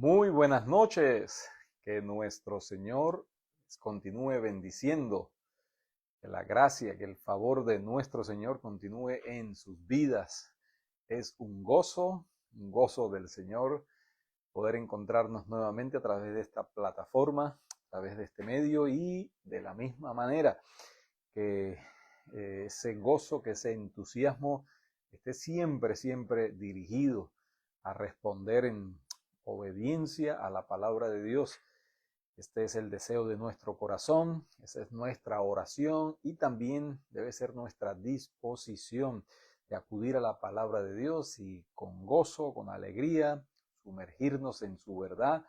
Muy buenas noches, que nuestro Señor continúe bendiciendo, que la gracia, que el favor de nuestro Señor continúe en sus vidas. Es un gozo del Señor poder encontrarnos nuevamente a través de esta plataforma, a través de este medio y de la misma manera que ese gozo, que ese entusiasmo esté siempre, siempre dirigido a responder en obediencia a la palabra de Dios. Este es el deseo de nuestro corazón, esa es nuestra oración y también debe ser nuestra disposición de acudir a la palabra de Dios y con gozo, con alegría, sumergirnos en su verdad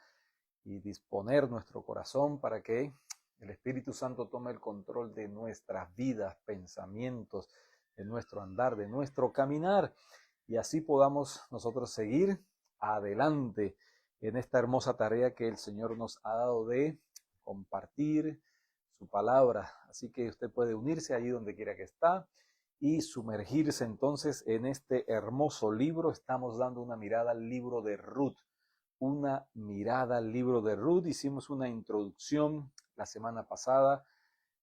y disponer nuestro corazón para que el Espíritu Santo tome el control de nuestras vidas, pensamientos, de nuestro andar, de nuestro caminar, y así podamos nosotros seguir adelante en esta hermosa tarea que el Señor nos ha dado de compartir su palabra. Así que usted puede unirse allí donde quiera que está y sumergirse entonces en este hermoso libro. Estamos dando una mirada al libro de Ruth. Una mirada al libro de Ruth. Hicimos una introducción la semana pasada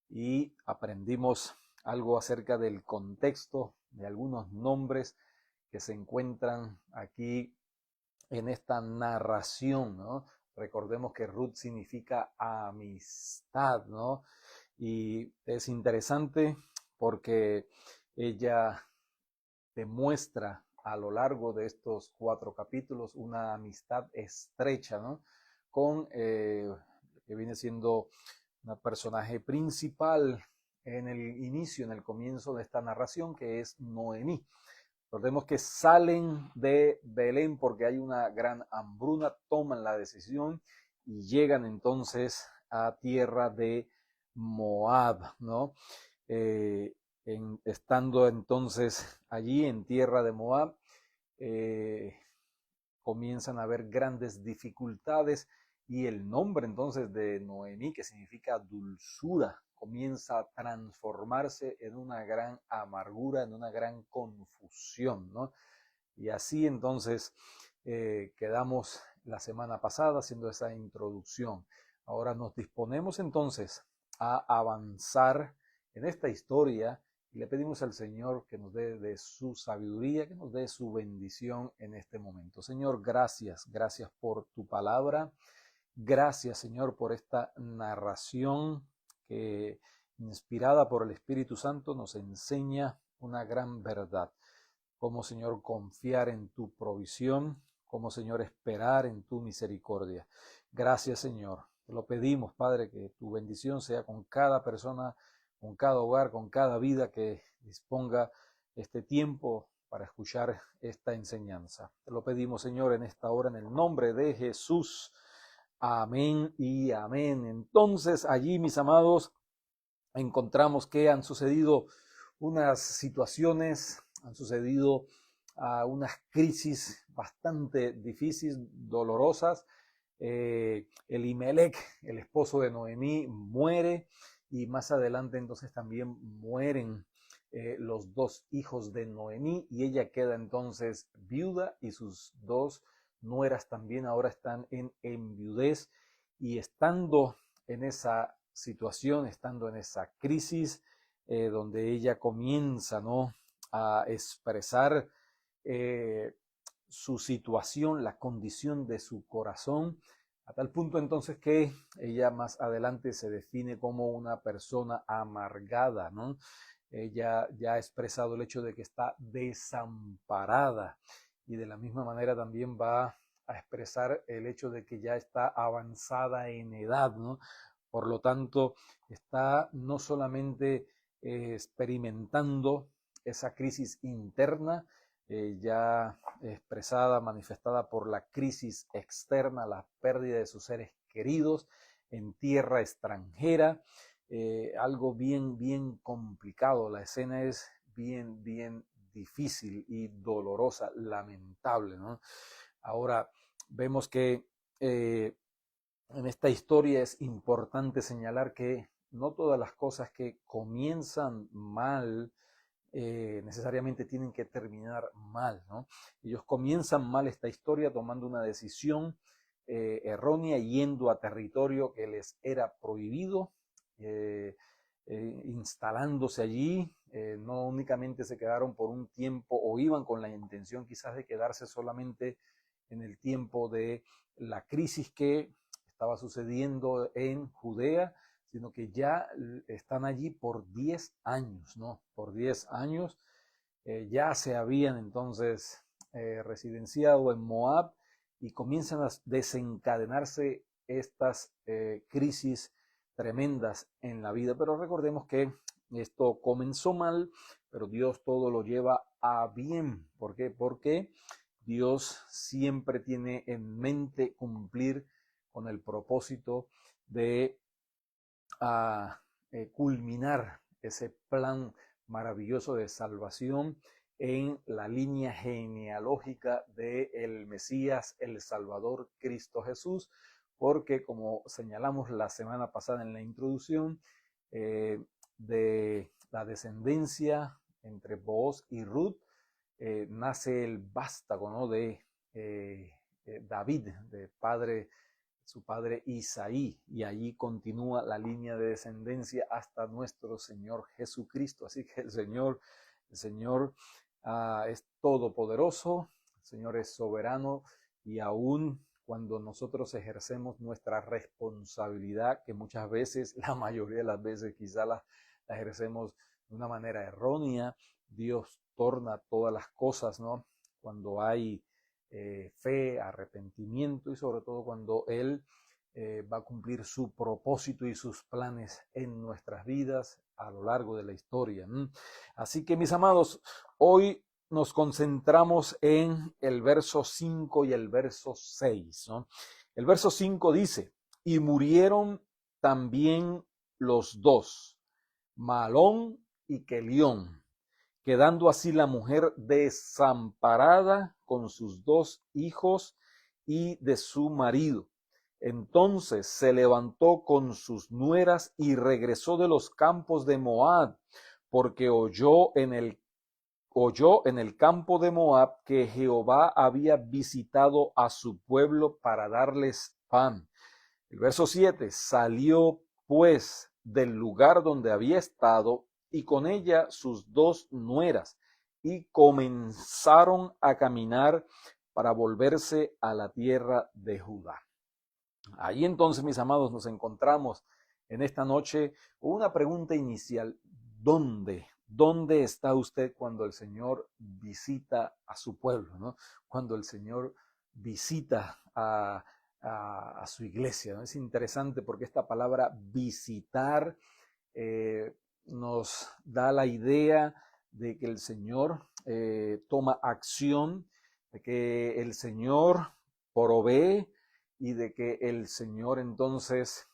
y aprendimos algo acerca del contexto de algunos nombres que se encuentran aquí en esta narración, ¿no? Recordemos que Ruth significa amistad, ¿no? Y es interesante porque ella demuestra a lo largo de estos 4 capítulos una amistad estrecha, ¿no? Con que viene siendo una personaje principal en el inicio, en el comienzo de esta narración, que es Noemí. Recordemos que salen de Belén porque hay una gran hambruna, toman la decisión y llegan entonces a tierra de Moab, ¿no? Estando entonces allí en tierra de Moab, eh, comienzan a haber grandes dificultades y el nombre entonces de Noemí, que significa dulzura, comienza a transformarse en una gran amargura, en una gran confusión, ¿no? Y así entonces quedamos la semana pasada haciendo esa introducción. Ahora nos disponemos entonces a avanzar en esta historia y le pedimos al Señor que nos dé de su sabiduría, que nos dé su bendición en este momento. Señor, gracias, gracias por tu palabra. Gracias, Señor, por esta narración que, inspirada por el Espíritu Santo, nos enseña una gran verdad. Cómo, Señor, confiar en tu provisión, cómo, Señor, esperar en tu misericordia. Gracias, Señor. Te lo pedimos, Padre, que tu bendición sea con cada persona, con cada hogar, con cada vida que disponga este tiempo para escuchar esta enseñanza. Te lo pedimos, Señor, en esta hora, en el nombre de Jesús. Amén y amén. Entonces, allí, mis amados, encontramos que han sucedido unas situaciones, han sucedido unas crisis bastante difíciles, dolorosas. Elimelech, el esposo de Noemí, muere y más adelante entonces también mueren los 2 hijos de Noemí y ella queda entonces viuda y sus 2 nueras también ahora están en enviudez y estando en esa situación, estando en esa crisis donde ella comienza, ¿no?, a expresar eh, su situación, la condición de su corazón, a tal punto entonces que ella más adelante se define como una persona amargada, ¿no? Ella ya ha expresado el hecho de que está desamparada y de la misma manera también va a expresar el hecho de que ya está avanzada en edad, ¿no? Por lo tanto, está no solamente experimentando esa crisis interna, ya expresada, manifestada por la crisis externa, la pérdida de sus seres queridos en tierra extranjera, algo bien, bien complicado. La escena es bien, bien difícil y dolorosa, lamentable, ¿no? Ahora vemos que en esta historia es importante señalar que no todas las cosas que comienzan mal necesariamente tienen que terminar mal, ¿no? Ellos comienzan mal esta historia tomando una decisión errónea, yendo a territorio que les era prohibido, instalándose allí. No únicamente se quedaron por un tiempo o iban con la intención quizás de quedarse solamente en el tiempo de la crisis que estaba sucediendo en Judea, sino que ya están allí por 10 años, ¿no? Por 10 años ya se habían entonces residenciado en Moab y comienzan a desencadenarse estas crisis tremendas en la vida. Pero recordemos que esto comenzó mal, pero Dios todo lo lleva a bien. ¿Por qué? Porque Dios siempre tiene en mente cumplir con el propósito de culminar ese plan maravilloso de salvación en la línea genealógica del Mesías, el Salvador, Cristo Jesús, porque como señalamos la semana pasada en la introducción, de la descendencia entre Booz y Ruth, nace el vástago, ¿no? de David, de su padre Isaí, y allí continúa la línea de descendencia hasta nuestro Señor Jesucristo. Así que el Señor es todopoderoso, el Señor es soberano, y aún cuando nosotros ejercemos nuestra responsabilidad, que muchas veces, la mayoría de las veces quizá la ejercemos de una manera errónea, Dios torna todas las cosas, ¿no? Cuando hay fe, arrepentimiento, y sobre todo cuando Él va a cumplir su propósito y sus planes en nuestras vidas a lo largo de la historia. Así que, mis amados, hoy nos concentramos en el verso 5 y el verso 6, ¿no? El verso 5 dice: y murieron también los dos, Mahlón y Quelión, quedando así la mujer desamparada con sus dos hijos y de su marido. Entonces se levantó con sus nueras y regresó de los campos de Moab, porque oyó en el campo de Moab que Jehová había visitado a su pueblo para darles pan. El verso 7, salió pues del lugar donde había estado y con ella sus dos nueras, y comenzaron a caminar para volverse a la tierra de Judá. Ahí entonces, mis amados, nos encontramos en esta noche con una pregunta inicial: ¿dónde? ¿Dónde está usted cuando el Señor visita a su pueblo, ¿no? Cuando el Señor visita a su iglesia, ¿no? Es interesante porque esta palabra visitar nos da la idea de que el Señor toma acción, de que el Señor provee y de que el Señor entonces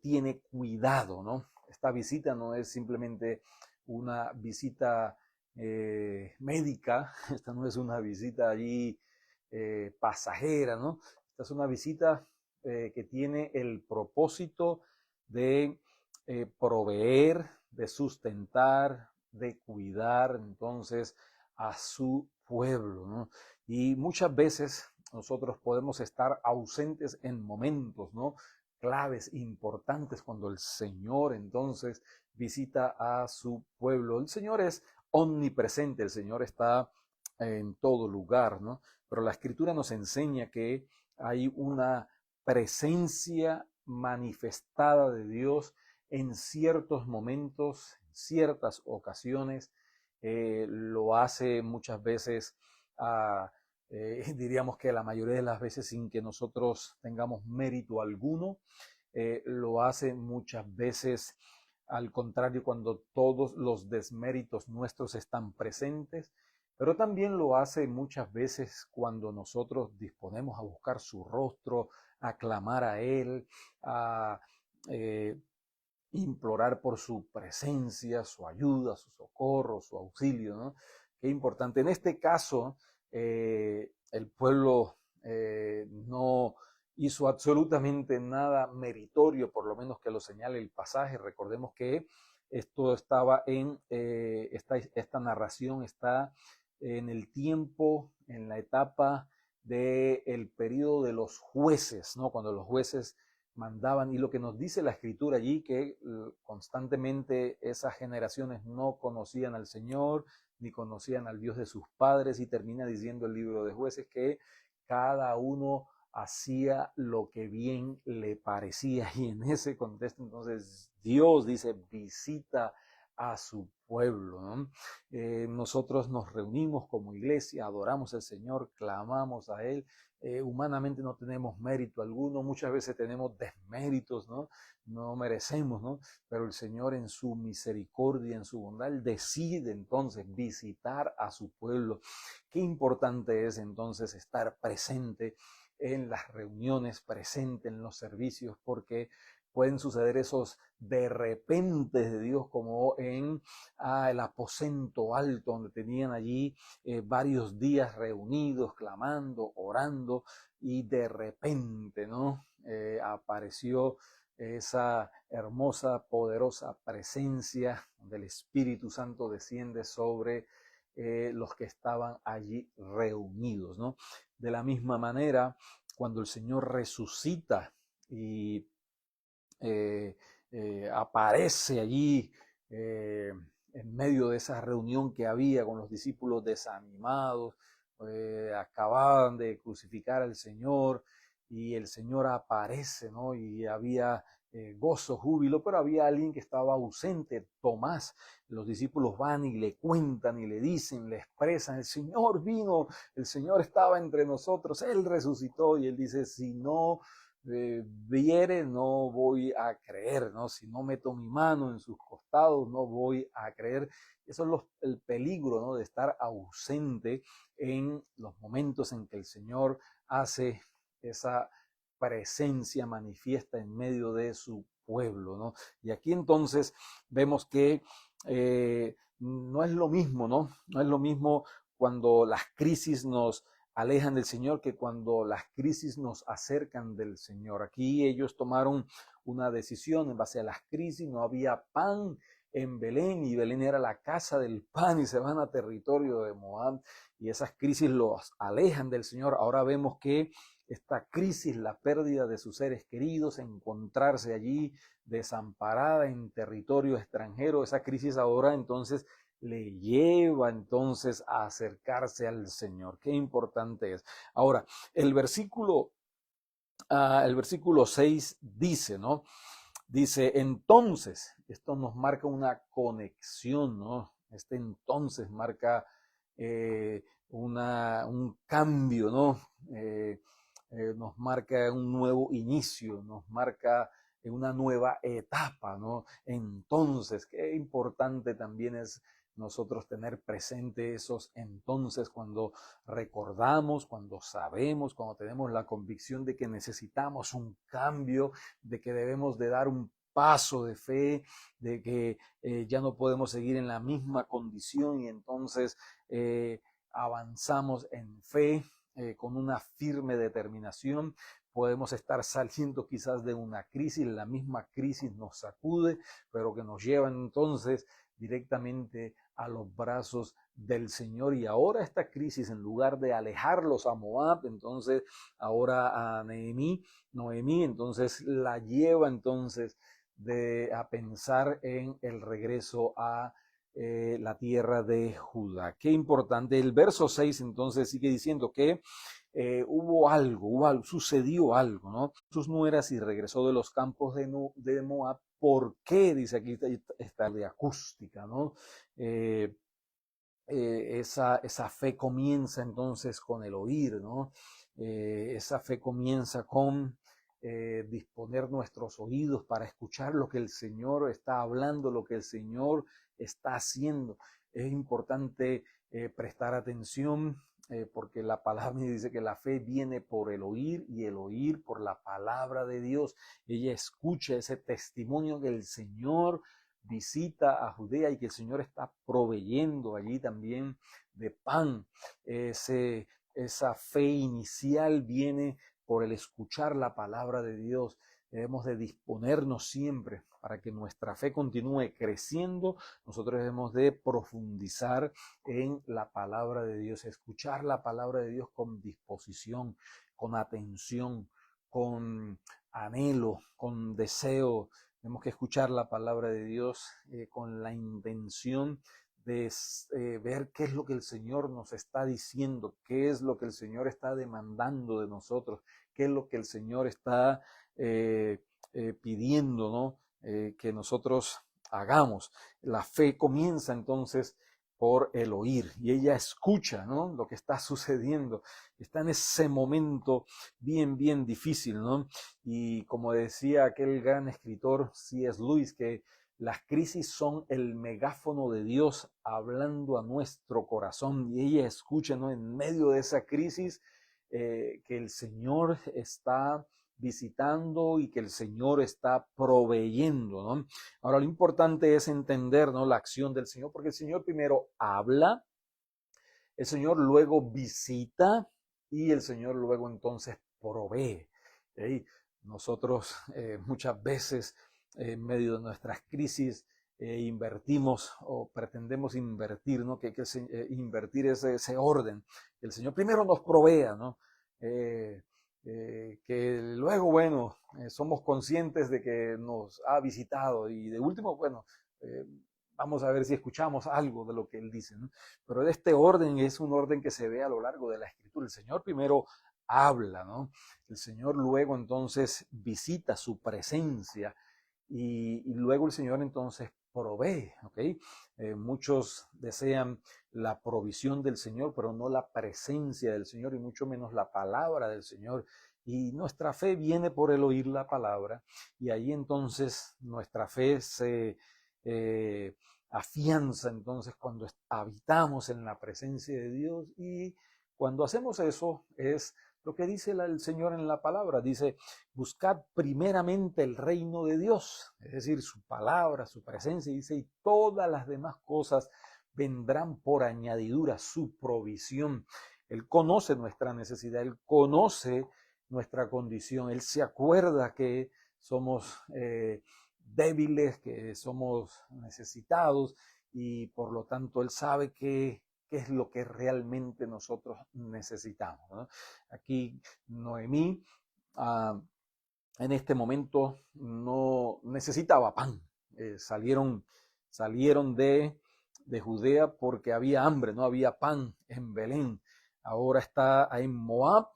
tiene cuidado, ¿no? Esta visita no es simplemente una visita médica, esta no es una visita allí pasajera, ¿no? Esta es una visita que tiene el propósito de proveer, de sustentar, de cuidar entonces a su pueblo, ¿no? Y muchas veces nosotros podemos estar ausentes en momentos, ¿no? Claves, importantes, cuando el Señor entonces visita a su pueblo. El Señor es omnipresente, el Señor está en todo lugar, ¿no? Pero la Escritura nos enseña que hay una presencia manifestada de Dios en ciertos momentos, en ciertas ocasiones. Lo hace muchas veces diríamos que la mayoría de las veces sin que nosotros tengamos mérito alguno. Lo hace muchas veces al contrario, cuando todos los desméritos nuestros están presentes, pero también lo hace muchas veces cuando nosotros disponemos a buscar su rostro, a clamar a Él, a implorar por su presencia, su ayuda, su socorro, su auxilio, ¿no? Qué importante. En este caso, el pueblo no hizo absolutamente nada meritorio, por lo menos que lo señale el pasaje. Recordemos que esto estaba en, esta narración está en el tiempo, en la etapa del periodo de los jueces, ¿no? Cuando los jueces mandaban, y lo que nos dice la escritura allí, que constantemente esas generaciones no conocían al Señor, ni conocían al Dios de sus padres, y termina diciendo el libro de Jueces que cada uno hacía lo que bien le parecía, y en ese contexto entonces Dios dice, visita a su pueblo, ¿no? Nosotros nos reunimos como iglesia, adoramos al Señor, clamamos a Él. Humanamente no tenemos mérito alguno, muchas veces tenemos desméritos, ¿no? No merecemos, ¿no? Pero el Señor en su misericordia, en su bondad, Él decide entonces visitar a su pueblo. Qué importante es entonces estar presente en las reuniones, presente en los servicios, porque pueden suceder esos de repente de Dios, como en el aposento alto, donde tenían allí varios días reunidos, clamando, orando, y de repente, ¿no? Apareció esa hermosa, poderosa presencia del Espíritu Santo desciende sobre los que estaban allí reunidos, ¿no? De la misma manera, cuando el Señor resucita y aparece allí en medio de esa reunión que había con los discípulos desanimados, acababan de crucificar al Señor y el Señor aparece, ¿no? Y había gozo, júbilo, pero había alguien que estaba ausente, Tomás. Los discípulos van y le cuentan y le dicen, le expresan, el Señor vino, el Señor estaba entre nosotros, Él resucitó, y Él dice, si no viere, no voy a creer, ¿no? Si no meto mi mano en sus costados, no voy a creer. Eso es el peligro, ¿no? De estar ausente en los momentos en que el Señor hace esa presencia manifiesta en medio de su pueblo, ¿no? Y aquí entonces vemos que no es lo mismo, ¿no? No es lo mismo cuando las crisis nos alejan del Señor que cuando las crisis nos acercan del Señor. Aquí ellos tomaron una decisión en base a las crisis, no había pan en Belén y Belén era la casa del pan y se van a territorio de Moab y esas crisis los alejan del Señor. Ahora vemos que esta crisis, la pérdida de sus seres queridos, encontrarse allí desamparada en territorio extranjero, esa crisis ahora entonces le lleva entonces a acercarse al Señor. Qué importante es. Ahora, el versículo 6 dice, ¿no? Dice, entonces, esto nos marca una conexión, ¿no? Este entonces marca un cambio, ¿no? Nos marca un nuevo inicio, nos marca una nueva etapa, ¿no? Entonces, qué importante también es nosotros tener presente esos entonces cuando recordamos, cuando sabemos, cuando tenemos la convicción de que necesitamos un cambio, de que debemos de dar un paso de fe, de que ya no podemos seguir en la misma condición y entonces avanzamos en fe con una firme determinación. Podemos estar saliendo quizás de una crisis, la misma crisis nos sacude, pero que nos lleva entonces directamente a los brazos del Señor. Y ahora esta crisis, en lugar de alejarlos a Moab, entonces ahora a Noemí, entonces la lleva entonces a pensar en el regreso a la tierra de Judá. Qué importante. El verso 6 entonces sigue diciendo que hubo algo, sucedió algo, ¿no? Sus nueras y regresó de los campos de Moab. ¿Por qué? Dice aquí está de acústica, ¿no? Esa fe comienza entonces con el oír, ¿no? Esa fe comienza con disponer nuestros oídos para escuchar lo que el Señor está hablando, lo que el Señor está haciendo. Es importante prestar atención porque la palabra dice que la fe viene por el oír y el oír por la palabra de Dios. Ella escucha ese testimonio que el Señor visita a Judea y que el Señor está proveyendo allí también de pan. Esa fe inicial viene por el escuchar la palabra de Dios. debemos de disponernos siempre para que nuestra fe continúe creciendo. Nosotros debemos de profundizar en la palabra de Dios, escuchar la palabra de Dios con disposición, con atención, con anhelo, con deseo. Tenemos que escuchar la palabra de Dios con la intención de ver qué es lo que el Señor nos está diciendo, qué es lo que el Señor está demandando de nosotros, qué es lo que el Señor está pidiendo, ¿no? Que nosotros hagamos. La fe comienza entonces por el oír y ella escucha, ¿no? Lo que está sucediendo. Está en ese momento bien difícil, ¿no? Y como decía aquel gran escritor C.S. Lewis, que las crisis son el megáfono de Dios hablando a nuestro corazón y ella escucha, ¿no? En medio de esa crisis que el Señor está visitando y que el Señor está proveyendo, ¿no? Ahora lo importante es entender, ¿no? La acción del Señor, porque el Señor primero habla, el Señor luego visita y el Señor luego entonces provee. ¿Sí? Nosotros muchas veces en medio de nuestras crisis invertimos o pretendemos invertir, ¿no? Invertir ese orden. Que el Señor primero nos provea, ¿no? Que luego, bueno, somos conscientes de que nos ha visitado y de último, bueno, vamos a ver si escuchamos algo de lo que Él dice, ¿no? Pero este orden es un orden que se ve a lo largo de la Escritura. El Señor primero habla, ¿no? El Señor luego entonces visita su presencia y luego el Señor entonces provee, ¿ok? Muchos desean la provisión del Señor, pero no la presencia del Señor y mucho menos la palabra del Señor. Y nuestra fe viene por el oír la palabra y ahí entonces nuestra fe se afianza entonces cuando habitamos en la presencia de Dios y cuando hacemos eso es lo que dice el Señor en la palabra. Dice, buscad primeramente el reino de Dios, es decir, su palabra, su presencia, dice, y todas las demás cosas vendrán por añadidura, su provisión. Él conoce nuestra necesidad, Él conoce nuestra condición, Él se acuerda que somos débiles, que somos necesitados y por lo tanto Él sabe qué es lo que realmente nosotros necesitamos, ¿no? Aquí Noemí en este momento no necesitaba pan. Salieron de Judea porque había hambre, no había pan en Belén. Ahora está en Moab.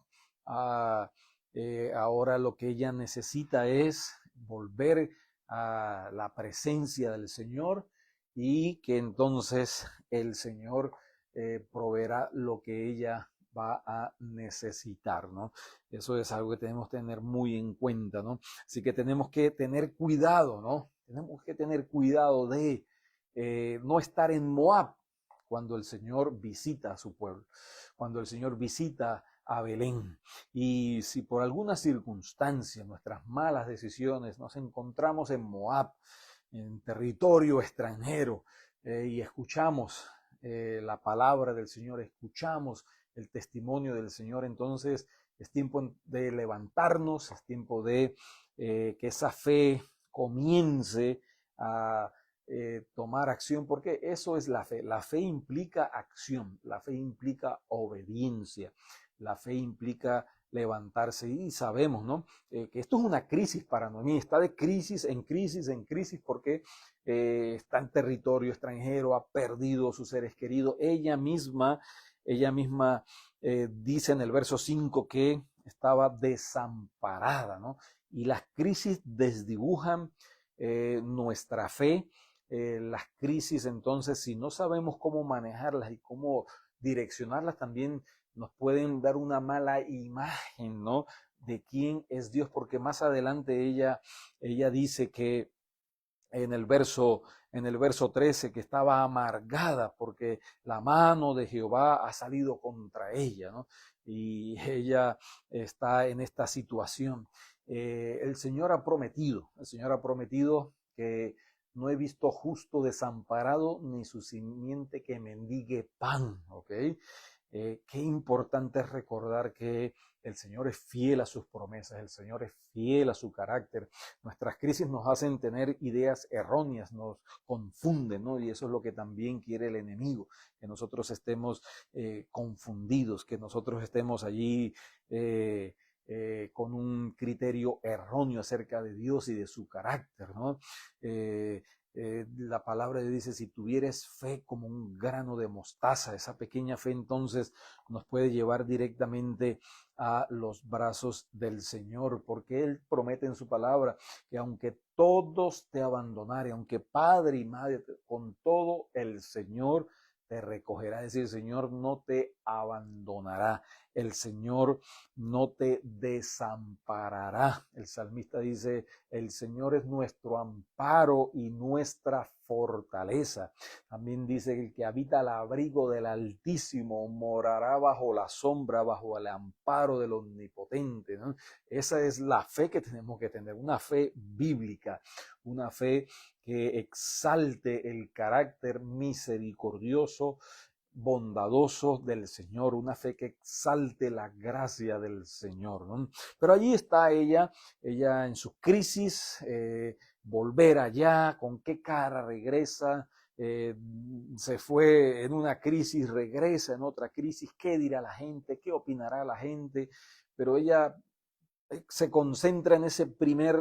Ahora lo que ella necesita es volver a la presencia del Señor y que entonces el Señor proveerá lo que ella va a necesitar, ¿no? Eso es algo que tenemos que tener muy en cuenta, ¿no? Así que tenemos que tener cuidado, ¿no? Tenemos que tener cuidado de no estar en Moab cuando el Señor visita a su pueblo, cuando el Señor visita a Belén. Y si por alguna circunstancia, nuestras malas decisiones, nos encontramos en Moab, en territorio extranjero, y escuchamos la palabra del Señor, escuchamos el testimonio del Señor, entonces es tiempo de levantarnos, es tiempo de que esa fe comience a tomar acción, porque eso es la fe. La fe implica acción, la fe implica obediencia, la fe implica levantarse y sabemos, ¿no? Que esto es una crisis para Noemí, está de crisis en crisis en crisis porque está en territorio extranjero, ha perdido sus seres queridos, ella misma dice en el verso 5 que estaba desamparada, ¿no? Y las crisis desdibujan nuestra fe. Las crisis, entonces, si no sabemos cómo manejarlas y cómo direccionarlas, también nos pueden dar una mala imagen, ¿no? De quién es Dios, porque más adelante ella dice que en el verso 13 que estaba amargada porque la mano de Jehová ha salido contra ella, ¿no? Y ella está en esta situación. El Señor ha prometido que no he visto justo desamparado ni su simiente que mendigue pan, ¿ok? Qué importante es recordar que el Señor es fiel a sus promesas, el Señor es fiel a su carácter. Nuestras crisis nos hacen tener ideas erróneas, nos confunden, ¿no? Y eso es lo que también quiere el enemigo, que nosotros estemos confundidos, que nosotros estemos allí con un criterio erróneo acerca de Dios y de su carácter, ¿no? La palabra dice, si tuvieres fe como un grano de mostaza, esa pequeña fe entonces nos puede llevar directamente a los brazos del Señor, porque Él promete en su palabra que aunque todos te abandonaren, aunque padre y madre, con todo el Señor te recogerá. Es decir, el Señor no te abandonará, el Señor no te desamparará. El salmista dice, el Señor es nuestro amparo y nuestra fortaleza. También dice, el que habita al abrigo del Altísimo morará bajo la sombra, bajo el amparo del Omnipotente, ¿no? Esa es la fe que tenemos que tener, una fe bíblica, una fe que exalte el carácter misericordioso, bondadoso del Señor, una fe que exalte la gracia del Señor, ¿no? Pero allí está ella en su crisis, volver allá, con qué cara regresa, se fue en una crisis, regresa en otra crisis, qué dirá la gente, qué opinará la gente, pero ella se concentra en ese primer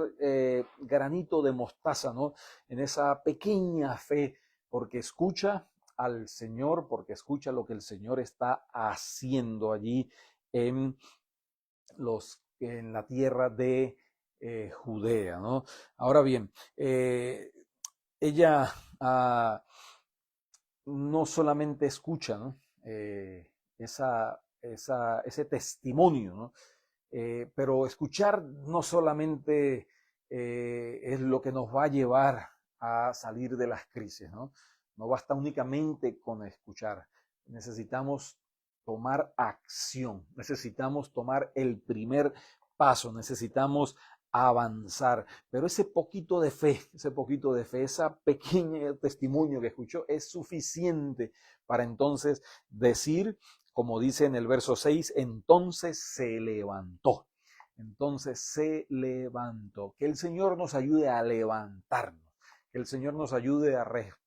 granito de mostaza, ¿no? En esa pequeña fe, porque escucha al Señor, porque escucha lo que el Señor está haciendo allí en, en la tierra de Judea, ¿no? Ahora bien, ella no solamente escucha, ¿no? Ese testimonio, ¿no? Pero escuchar no solamente es lo que nos va a llevar a salir de las crisis, ¿no? No basta únicamente con escuchar. Necesitamos tomar acción, necesitamos tomar el primer paso, necesitamos avanzar. Pero ese poquito de fe, esa pequeña testimonio que escuchó es suficiente para entonces decir, como dice en el verso 6, entonces se levantó. Entonces se levantó. Que el Señor nos ayude a levantarnos, que el Señor nos ayude a responder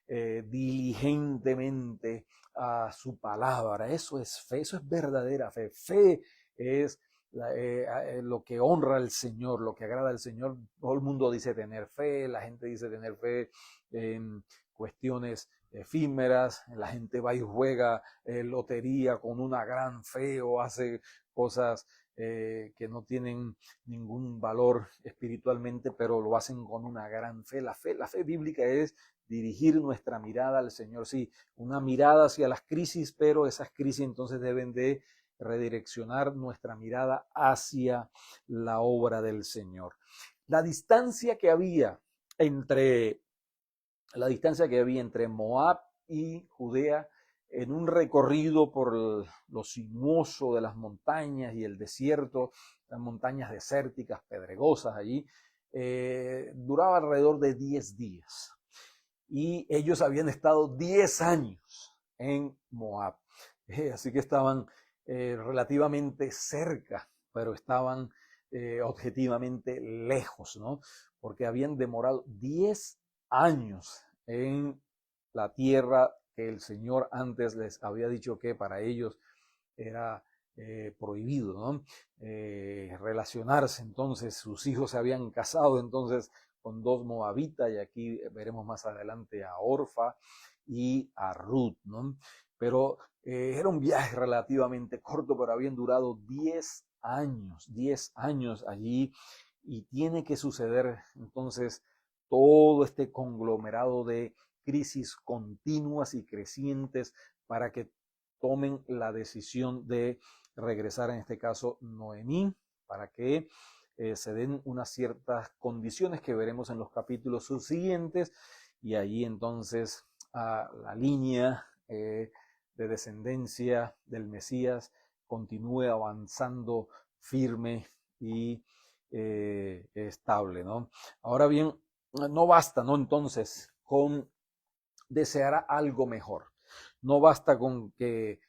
diligentemente a su palabra. Eso es fe, eso es verdadera fe. Fe es lo que honra al Señor, lo que agrada al Señor. Todo el mundo dice tener fe, la gente dice tener fe en cuestiones efímeras, la gente va y juega lotería con una gran fe o hace cosas que no tienen ningún valor espiritualmente, pero lo hacen con una gran fe. La fe bíblica es dirigir nuestra mirada al Señor, sí, una mirada hacia las crisis, pero esas crisis entonces deben de redireccionar nuestra mirada hacia la obra del Señor. La distancia que había entre Moab y Judea en un recorrido por lo sinuoso de las montañas y el desierto, las montañas desérticas, pedregosas allí, duraba alrededor de 10 días. Y ellos habían estado 10 años en Moab. Así que estaban relativamente cerca, pero estaban objetivamente lejos, ¿no? Porque habían demorado 10 años en la tierra que el Señor antes les había dicho que para ellos era prohibido, ¿no? Relacionarse. Entonces sus hijos se habían casado entonces con dos moabitas, y aquí veremos más adelante a Orfa y a Ruth, ¿no? Pero era un viaje relativamente corto, pero habían durado 10 años allí, y tiene que suceder entonces todo este conglomerado de crisis continuas y crecientes para que tomen la decisión de regresar, en este caso Noemí, para que se den unas ciertas condiciones que veremos en los capítulos subsiguientes, y allí entonces la línea de descendencia del Mesías continúe avanzando firme y estable, ¿no? Ahora bien, no basta, ¿no? Entonces, con desear algo mejor. No basta con que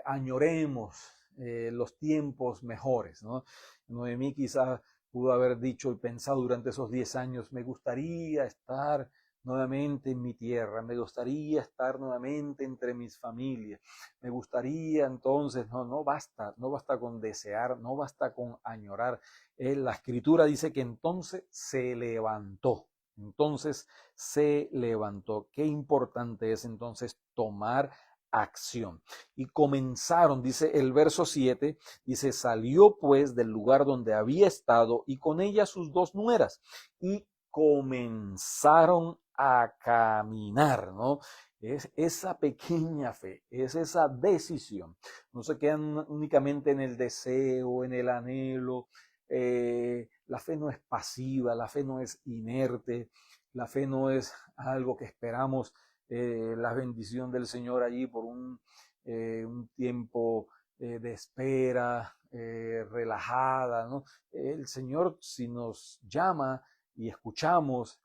añoremos los tiempos mejores, ¿no? Noemí quizás pudo haber dicho y pensado durante esos 10 años, me gustaría estar nuevamente en mi tierra, me gustaría estar nuevamente entre mis familias, me gustaría entonces, no basta con desear, no basta con añorar. La escritura dice que entonces se levantó. Entonces se levantó. Qué importante es entonces tomar acción. Y comenzaron, dice el verso 7, dice, salió pues del lugar donde había estado y con ella sus 2 nueras y comenzaron a caminar, ¿no? Es esa pequeña fe, es esa decisión. No se quedan únicamente en el deseo, en el anhelo. La fe no es pasiva, la fe no es inerte, la fe no es algo que esperamos la bendición del Señor allí por un tiempo de espera relajada, ¿no? El Señor, si nos llama y escuchamos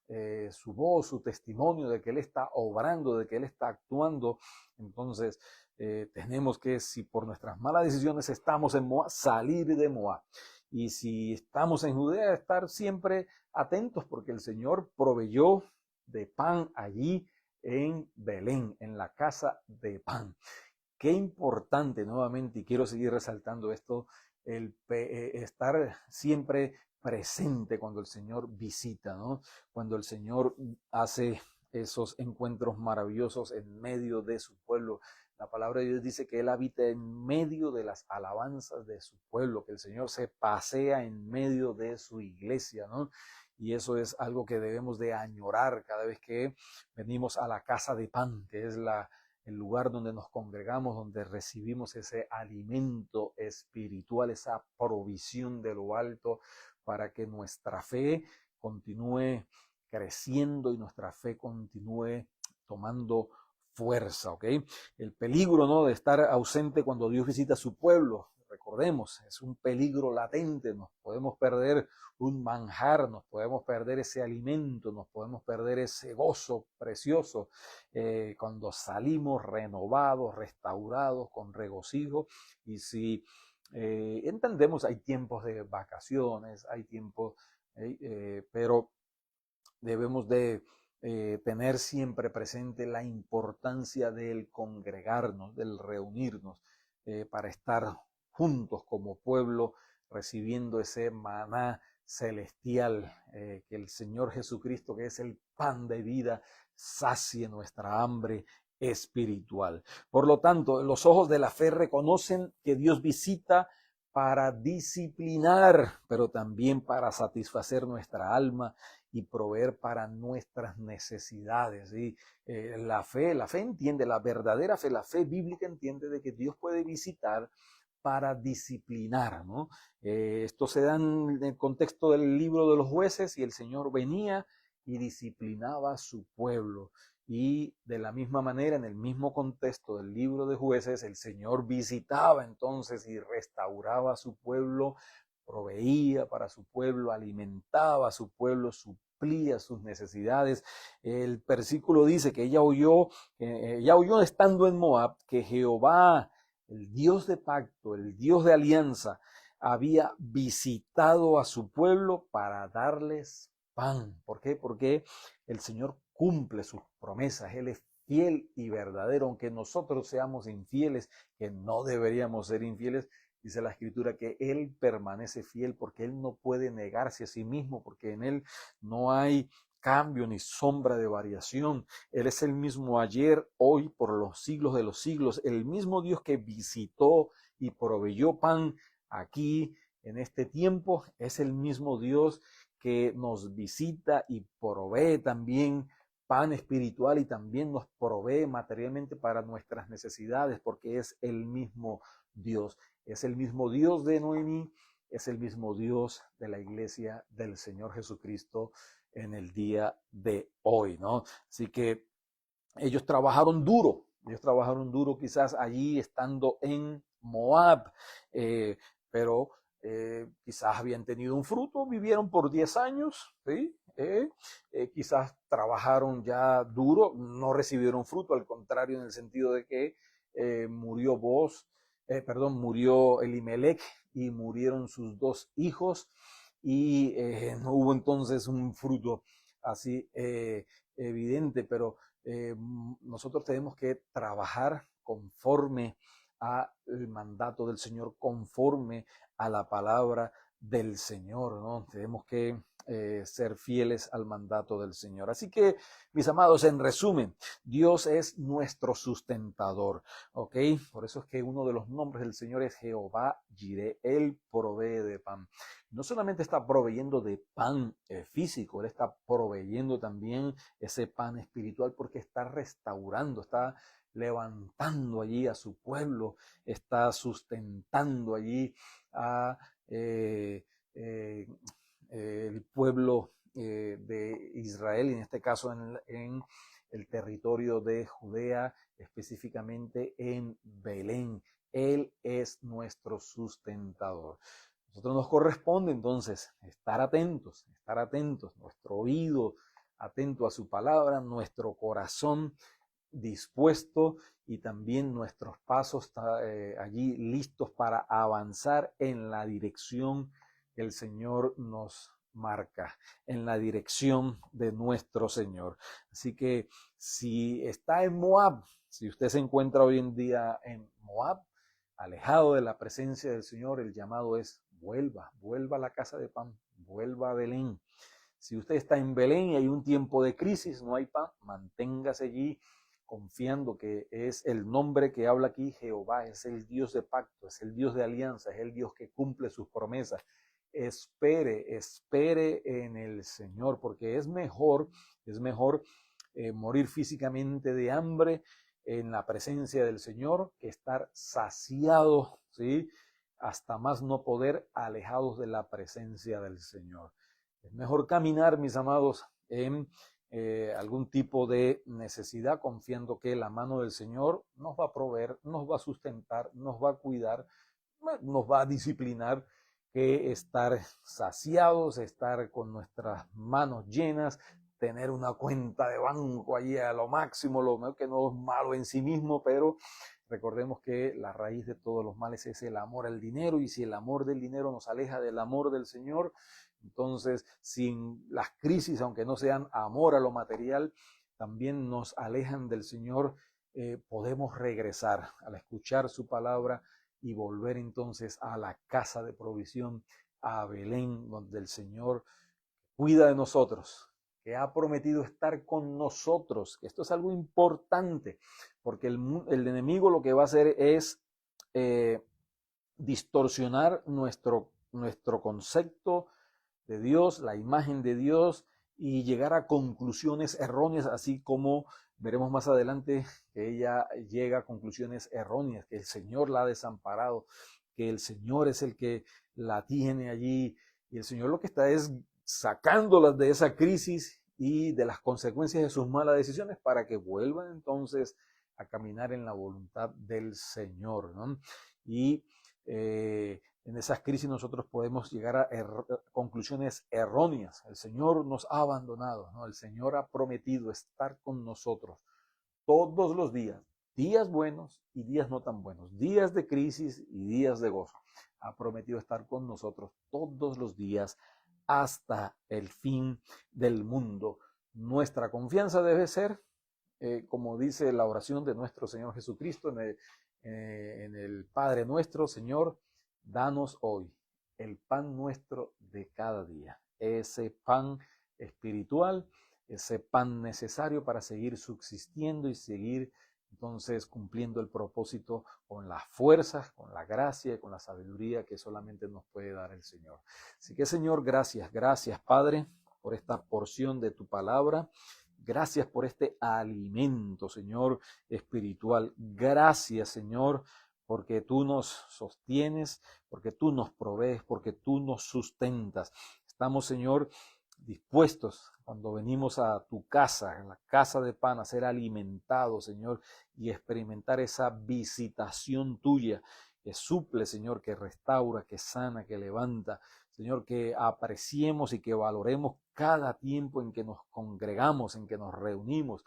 su voz, su testimonio de que Él está obrando, de que Él está actuando, entonces tenemos que, si por nuestras malas decisiones estamos en Moab, salir de Moab. Y si estamos en Judea, estar siempre atentos porque el Señor proveyó de pan allí en Belén, en la casa de pan. Qué importante nuevamente, y quiero seguir resaltando esto, estar siempre presente cuando el Señor visita, ¿no? Cuando el Señor hace esos encuentros maravillosos en medio de su pueblo. La palabra de Dios dice que Él habita en medio de las alabanzas de su pueblo, que el Señor se pasea en medio de su iglesia, ¿no? Y eso es algo que debemos de añorar cada vez que venimos a la casa de pan, que es el lugar donde nos congregamos, donde recibimos ese alimento espiritual, esa provisión de lo alto para que nuestra fe continúe creciendo y nuestra fe continúe tomando fuerza, ¿ok? El peligro, ¿no?, de estar ausente cuando Dios visita a su pueblo, recordemos, es un peligro latente, nos podemos perder un manjar, nos podemos perder ese alimento, nos podemos perder ese gozo precioso cuando salimos renovados, restaurados, con regocijo. Y si entendemos, hay tiempos de vacaciones, hay tiempos, pero debemos de tener siempre presente la importancia del congregarnos, del reunirnos, para estar juntos como pueblo, recibiendo ese maná celestial, que el Señor Jesucristo, que es el pan de vida, sacie nuestra hambre espiritual. Por lo tanto, los ojos de la fe reconocen que Dios visita para disciplinar, pero también para satisfacer nuestra alma y proveer para nuestras necesidades. ¿Sí? La fe entiende, la verdadera fe, la fe bíblica entiende de que Dios puede visitar para disciplinar, ¿no? Esto se da en el contexto del libro de los jueces y el Señor venía y disciplinaba a su pueblo. Y de la misma manera, en el mismo contexto del libro de jueces, el Señor visitaba entonces y restauraba a su pueblo, proveía para su pueblo, alimentaba a su pueblo, suplía sus necesidades. El versículo dice que ella oyó estando en Moab, que Jehová, el Dios de pacto, el Dios de alianza, había visitado a su pueblo para darles pan. ¿Por qué? Porque el Señor cumple sus promesas, Él es fiel y verdadero, aunque nosotros seamos infieles, que no deberíamos ser infieles. Dice la Escritura que Él permanece fiel porque Él no puede negarse a sí mismo, porque en Él no hay cambio ni sombra de variación. Él es el mismo ayer, hoy, por los siglos de los siglos, el mismo Dios que visitó y proveyó pan aquí en este tiempo, es el mismo Dios que nos visita y provee también pan espiritual y también nos provee materialmente para nuestras necesidades, porque es el mismo Dios. Es el mismo Dios de Noemí, es el mismo Dios de la iglesia del Señor Jesucristo en el día de hoy, ¿no? Así que ellos trabajaron duro quizás allí estando en Moab, pero quizás habían tenido un fruto, vivieron por 10 años, ¿sí? Quizás trabajaron ya duro, no recibieron fruto, al contrario, en el sentido de que murió murió Elimelech y murieron sus 2 hijos y no hubo entonces un fruto así evidente, pero nosotros tenemos que trabajar conforme al mandato del Señor, conforme a la palabra del Señor, ¿no? Tenemos que ser fieles al mandato del Señor. Así que, mis amados, en resumen, Dios es nuestro sustentador, ¿ok? Por eso es que uno de los nombres del Señor es Jehová Jireh, Él provee de pan. No solamente está proveyendo de pan físico, Él está proveyendo también ese pan espiritual porque está restaurando, está levantando allí a su pueblo, está sustentando allí a el pueblo de Israel, y en este caso en el territorio de Judea, específicamente en Belén. Él es nuestro sustentador. Nosotros nos corresponde entonces estar atentos, nuestro oído atento a su palabra, nuestro corazón dispuesto y también nuestros pasos allí listos para avanzar en la dirección que el Señor nos marca, en la dirección de nuestro Señor. Así que si está en Moab, si usted se encuentra hoy en día en Moab, alejado de la presencia del Señor, el llamado es vuelva a la casa de pan, vuelva a Belén. Si usted está en Belén y hay un tiempo de crisis, no hay pan, manténgase allí confiando que es el nombre que habla aquí Jehová, es el Dios de pacto, es el Dios de alianza, es el Dios que cumple sus promesas. Espere en el Señor, porque es mejor morir físicamente de hambre en la presencia del Señor que estar saciado, ¿sí? Hasta más no poder, alejados de la presencia del Señor. Es mejor caminar, mis amados, en algún tipo de necesidad, confiando que la mano del Señor nos va a proveer, nos va a sustentar, nos va a cuidar, nos va a disciplinar, que estar saciados, estar con nuestras manos llenas, tener una cuenta de banco allí a lo máximo, lo que no es malo en sí mismo, pero recordemos que la raíz de todos los males es el amor al dinero, y si el amor del dinero nos aleja del amor del Señor, entonces sin las crisis, aunque no sean amor a lo material, también nos alejan del Señor. Podemos regresar al escuchar su palabra y volver entonces a la casa de provisión, a Belén, donde el Señor cuida de nosotros, que ha prometido estar con nosotros. Esto es algo importante, porque el enemigo lo que va a hacer es distorsionar nuestro concepto de Dios, la imagen de Dios, y llegar a conclusiones erróneas, así como veremos más adelante que ella llega a conclusiones erróneas, que el Señor la ha desamparado, que el Señor es el que la tiene allí, y el Señor lo que está es sacándolas de esa crisis y de las consecuencias de sus malas decisiones para que vuelvan entonces a caminar en la voluntad del Señor, ¿no? Y en esas crisis nosotros podemos llegar a conclusiones erróneas. El Señor nos ha abandonado, ¿no? El Señor ha prometido estar con nosotros todos los días, días buenos y días no tan buenos, días de crisis y días de gozo. Ha prometido estar con nosotros todos los días hasta el fin del mundo. Nuestra confianza debe ser, como dice la oración de nuestro Señor Jesucristo en el Padre nuestro: Señor, danos hoy el pan nuestro de cada día. Ese pan espiritual, ese pan necesario para seguir subsistiendo y seguir entonces cumpliendo el propósito con las fuerzas, con la gracia y con la sabiduría que solamente nos puede dar el Señor. Así que, Señor, gracias, Padre, por esta porción de tu palabra. Gracias por este alimento, Señor, espiritual. Gracias, Señor, porque tú nos sostienes, porque tú nos provees, porque tú nos sustentas. Estamos, Señor, dispuestos cuando venimos a tu casa, en la casa de pan, a ser alimentados, Señor, y experimentar esa visitación tuya que suple, Señor, que restaura, que sana, que levanta. Señor, que apreciemos y que valoremos cada tiempo en que nos congregamos, en que nos reunimos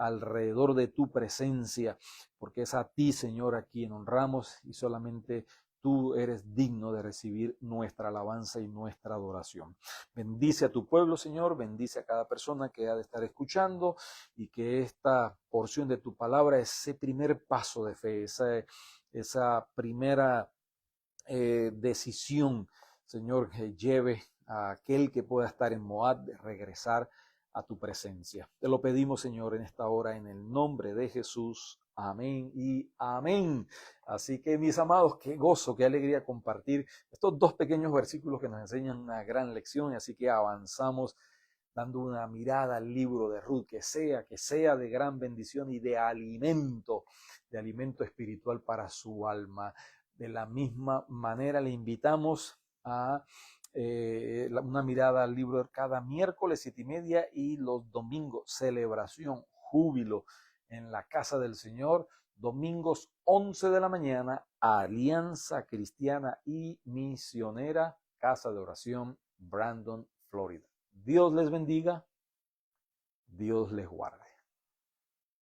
alrededor de tu presencia, porque es a ti, Señor, a quien honramos y solamente tú eres digno de recibir nuestra alabanza y nuestra adoración. Bendice a tu pueblo, Señor, bendice a cada persona que ha de estar escuchando y que esta porción de tu palabra, ese primer paso de fe, esa primera decisión, Señor, que lleve a aquel que pueda estar en Moab de regresar a tu presencia. Te lo pedimos, Señor, en esta hora, en el nombre de Jesús. Amén y amén. Así que, mis amados, qué gozo, qué alegría compartir estos dos pequeños versículos que nos enseñan una gran lección. Así que avanzamos dando una mirada al libro de Ruth, que sea de gran bendición y de alimento espiritual para su alma. De la misma manera le invitamos a una mirada al libro cada miércoles 7:30 y los domingos, celebración, júbilo en la casa del Señor, domingos 11 de la mañana, Alianza Cristiana y Misionera, Casa de Oración, Brandon, Florida. Dios les bendiga, Dios les guarde.